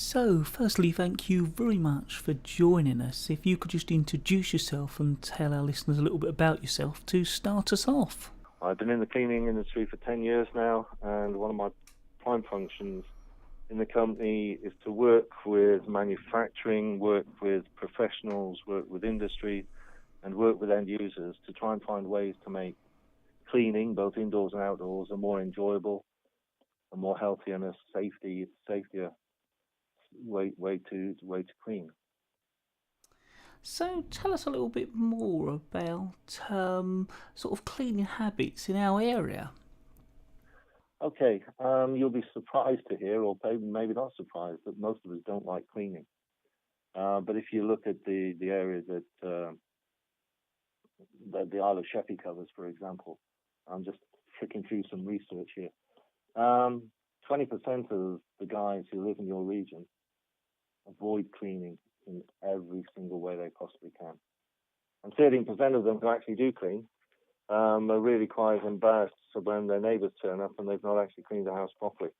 So, firstly, thank you very much for joining us. If you could just introduce yourself and tell our listeners a little bit about yourself to start us off. I've been in the cleaning industry for 10 years now, and one of my prime functions in the company is to work with manufacturing, work with professionals, work with industry, and work with end users to try and find ways to make cleaning, both indoors and outdoors, a more enjoyable, a more healthy, and a safer way to clean. So, tell us a little bit more about sort of cleaning habits in our area. Okay, you'll be surprised to hear, or maybe not surprised, that most of us don't like cleaning. But if you look at the area that the Isle of Sheppey covers, for example, I'm just flicking through some research here. 20% of the guys who live in your region avoid cleaning in every single way they possibly can. And 13% of them who actually do clean are really quite embarrassed when their neighbours turn up and they've not actually cleaned the house properly.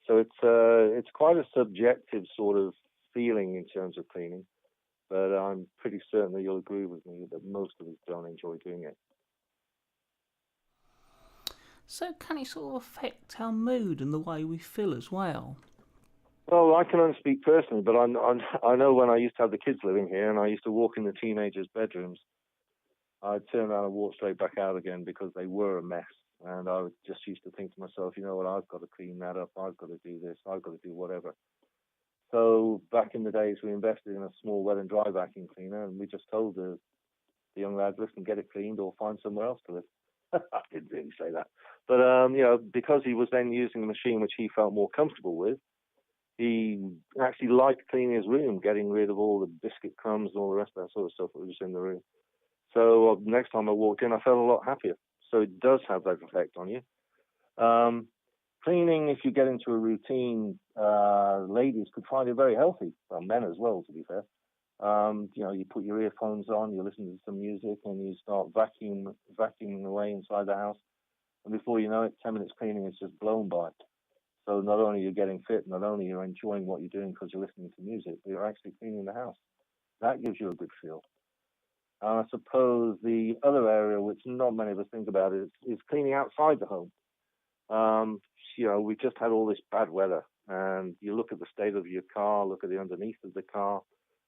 So it's quite a subjective sort of feeling in terms of cleaning, but I'm pretty certain that you'll agree with me that most of us don't enjoy doing it. So, can it sort of affect our mood and the way we feel as well? Well, I can only speak personally, but I know when I used to have the kids living here and I used to walk in the teenagers' bedrooms, I'd turn around and walk straight back out again because they were a mess. And I just used to think to myself, you know what, I've got to clean that up, I've got to do this, I've got to do whatever. So back in the days, we invested in a small wet and dry vacuum cleaner, and we just told the young lads, listen, get it cleaned or find somewhere else to live. I didn't really say that. But, because he was then using a machine which he felt more comfortable with, he actually liked cleaning his room, getting rid of all the biscuit crumbs and all the rest of that sort of stuff that was in the room. So next time I walked in, I felt a lot happier. So it does have that effect on you. Cleaning, if you get into a routine, ladies could find it very healthy. Well, men as well, to be fair. You put your earphones on, you listen to some music, and you start vacuuming away inside the house. And before you know it, 10 minutes cleaning is just blown by. So not only are you getting fit, not only are you enjoying what you're doing because you're listening to music, but you're actually cleaning the house. That gives you a good feel. I suppose the other area, which not many of us think about, is cleaning outside the home. We just had all this bad weather, and you look at the state of your car, look at the underneath of the car,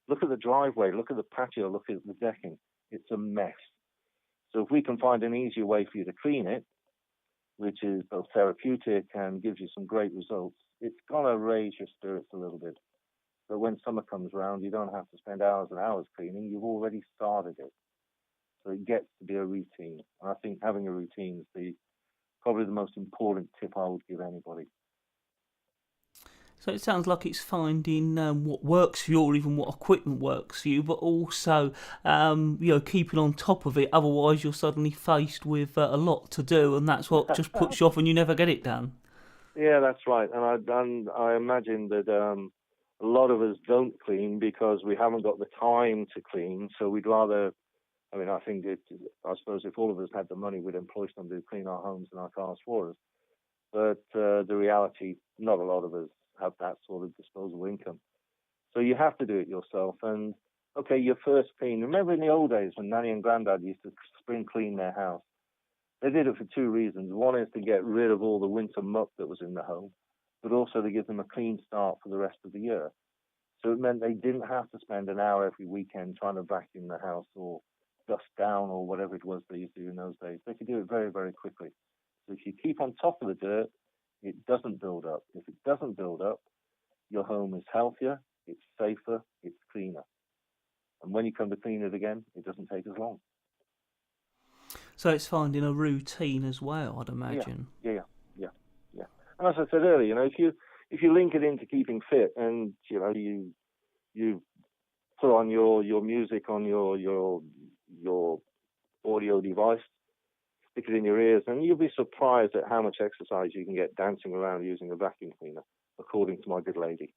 look at the driveway, look at the patio, look at the decking. It's a mess. So if we can find an easier way for you to clean it, which is both therapeutic and gives you some great results, it's going to raise your spirits a little bit. But when summer comes around, you don't have to spend hours and hours cleaning. You've already started it. So it gets to be a routine. And I think having a routine is probably the most important tip I would give anybody. So it sounds like it's finding what works for you, or even what equipment works for you, but also keeping on top of it. Otherwise, you're suddenly faced with a lot to do, and that's what just puts you off, and you never get it done. Yeah, that's right. And I imagine that a lot of us don't clean because we haven't got the time to clean. So we'd rather. I suppose if all of us had the money, we'd employ somebody to clean our homes and our cars for us. But the reality, not a lot of us have that sort of disposable income. So you have to do it yourself. And, okay, your first clean. Remember in the old days when Nanny and Grandad used to spring clean their house? They did it for two reasons. One is to get rid of all the winter muck that was in the home, but also to give them a clean start for the rest of the year. So it meant they didn't have to spend an hour every weekend trying to vacuum the house or dust down or whatever it was they used to do in those days. They could do it very, very quickly. So if you keep on top of the dirt, it doesn't build up. If it doesn't build up, your home is healthier, it's safer, it's cleaner. And when you come to clean it again, it doesn't take as long. So it's finding a routine as well, I'd Yeah, imagine. yeah, yeah, yeah. And as I said earlier, if you link it into keeping fit, and you put on your music on your audio device, stick it in your ears, and you'll be surprised at how much exercise you can get dancing around using a vacuum cleaner, according to my good lady.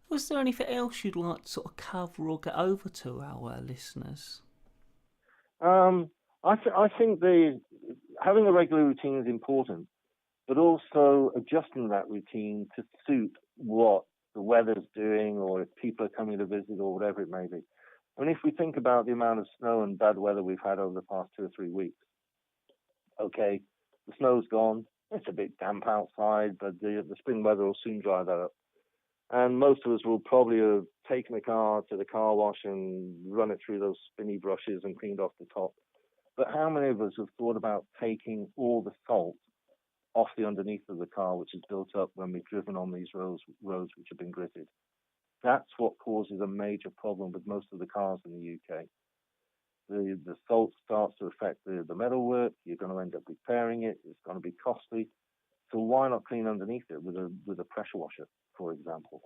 Was there anything else you'd like to sort of cover or get over to our listeners? I think having a regular routine is important, but also adjusting that routine to suit what the weather's doing, or if people are coming to visit, or whatever it may be. I mean, if we think about the amount of snow and bad weather we've had over the past 2 or 3 weeks, okay, the snow's gone, it's a bit damp outside, but the spring weather will soon dry that up. And most of us will probably have taken the car to the car wash and run it through those spinny brushes and cleaned off the top. But how many of us have thought about taking all the salt off the underneath of the car, which is built up when we've driven on these roads which have been gritted? That's what causes a major problem with most of the cars in the UK. The salt starts to affect the metalwork. You're going to end up repairing it. It's going to be costly. So why not clean underneath it with a pressure washer, for example?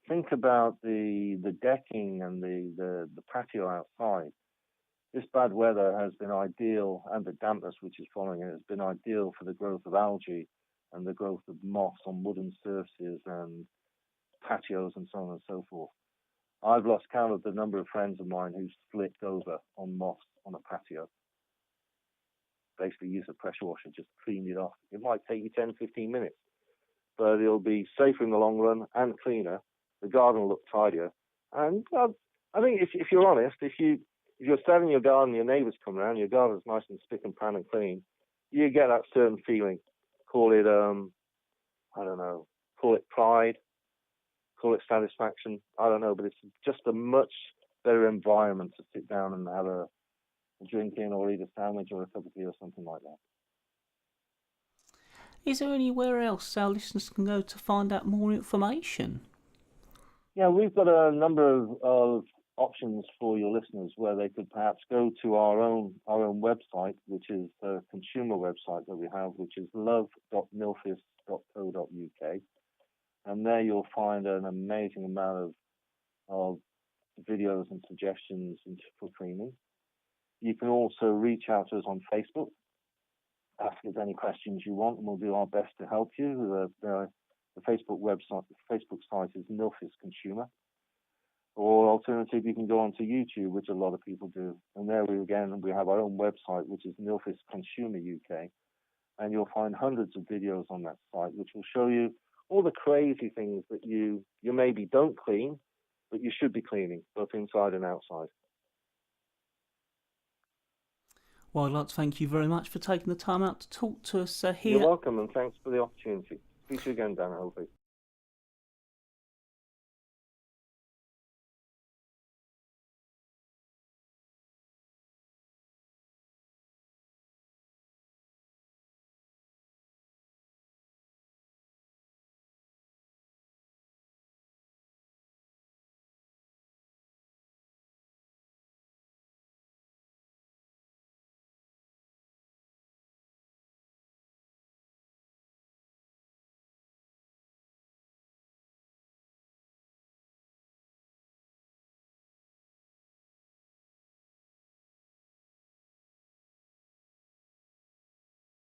Think about the decking and the patio outside. This bad weather has been ideal, and the dampness which is following it has been ideal for the growth of algae and the growth of moss on wooden surfaces and patios and so on and so forth. I've lost count of the number of friends of mine who slipped over on moss on a patio. Basically use a pressure washer, just cleaned it off. It might take you 10, 15 minutes, but it'll be safer in the long run and cleaner. The garden will look tidier. And I think if you're honest, if you're selling your garden, your neighbours come around, your garden's nice and spick and pan and clean, you get that certain feeling. Call it, I don't know, call it pride, call it satisfaction, I don't know, but it's just a much better environment to sit down and have a drink in, or eat a sandwich or a cup of tea or something like that. Is there anywhere else our listeners can go to find out more information? Yeah, we've got a number of options for your listeners where they could perhaps go to our own website, which is a consumer website that we have, which is love.milfis.co.uk. And there you'll find an amazing amount of videos and suggestions for cleaning. You can also reach out to us on Facebook, ask us any questions you want, and we'll do our best to help you. The Facebook site is Milfis Consumer. Or alternatively, you can go onto YouTube, which a lot of people do. And there we have our own website, which is Milfis Consumer UK. And you'll find hundreds of videos on that site, which will show you all the crazy things that you maybe don't clean, but you should be cleaning, both inside and outside. Well, I'd like to thank you very much for taking the time out to talk to us here. You're welcome, and thanks for the opportunity. Speak to you again, Dan, hopefully.